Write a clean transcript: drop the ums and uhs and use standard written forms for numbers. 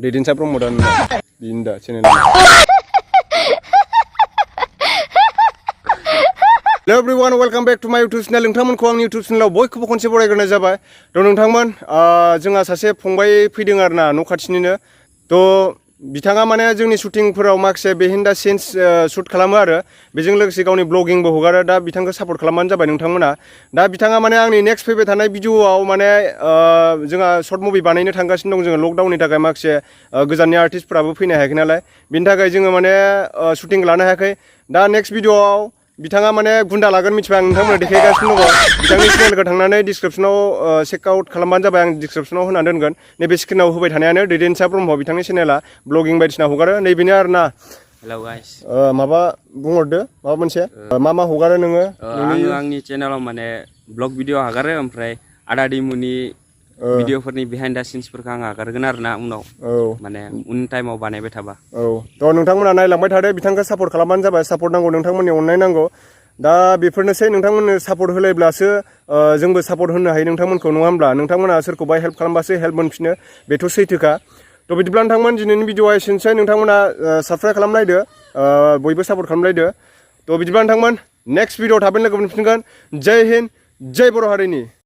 दैदेनसा प्रमदान बिनो दा channel Hello everyone, welcome back to my YouTube channel. नोंथांमोनखौ आंनि YouTube channel आव बयखौबो खनसे बरायग्रोनाय जाबाय। थ' नोंथांमोन जोंहा सासे फंबाय फैदों आरोना न' खाथिनिनो। थ' बिथाङा माने जोंनि शुटिंफोराव माखासे behind the scenes shoot खालामो आरो बेजों लोगोसे गावनि ब्लगिंबो हगारो। दा बिथांखौ सापर्ट खालामबानो जाबाय नोंथांमोना। दा बिथाङा माने आंनि नेक्स्ट फैबाय थानाय भिडिअआव माने जोंहा शर्ट मुभि बानायनो थांगासिनो दं। जोङो लकडाउननि थाखाय माखासे गोजाननि आर्टिस्टफोराबो फैनो हायाखै नालाय बिनि थाखाय जोङो माने शुटिं लानो हायाखै। दा नेक्स्ट भिडिअआव बिथाङा माने गुन्दा लागोन मिथिबाय आं नोंथांमोना देखायगासिनो दङ। बिथांनि चेनेलखौ थांनानै डिसक्रिपसनाव चेक आउट खालामबानो जाबाय। आं डिसक्रिपसनाव होनानै दोनगोन। नैबे स्क्रिनाव होबाय थानायानो दैदेनसा ब्रह्म बिथांनि चेनेला ब्लगिं बायदिसिना हगारो नैबेनो आरोना। हेलौ गाइस माबा बुंहरदो माबा मोनसे मा हगारो नोङो? आङो आंनि चेनेलाव माने ब्लग भिडिअ हगारो ओमफ्राय आदा दैमुनि भिडिअफोरनि बिहाइन्ड द सिन्सफोरखौ आं हगारगोन आरोना उनाव माने उन टाइमाव बानायबाय थाबा। थ' नोंथांमोना नायलांबाय थादो बिथांखौ सापर्ट खालामबानो जाबाय। सापर्ट नांगौ नोंथांमोननि अननाय नांगौ। दा बेफोरनोसै नोंथांमोननो सापर्ट होलायब्लासो जोंबो सापर्ट होनो हायो नोंथांमोनखौ नङा होमब्ला? नोंथांमोना सोरखौबा हेल्प खालामबासो हेल्प मोनफिनो बेथ' सैथोखा। थ' बिदिब्ला नोंथांमोन दिनैनि भिडिअआ एसेनोसै। नोंथांमोना साबस्क्राइब खालामलायदो बयबो सापर्ट खालामलायदो। थ' बिदिब्ला नोंथांमोन नेक्स्ट भिडिअआव थाबैनो लोगो मोनफिनगोन। जय हिन्द जय बर' हारिनि।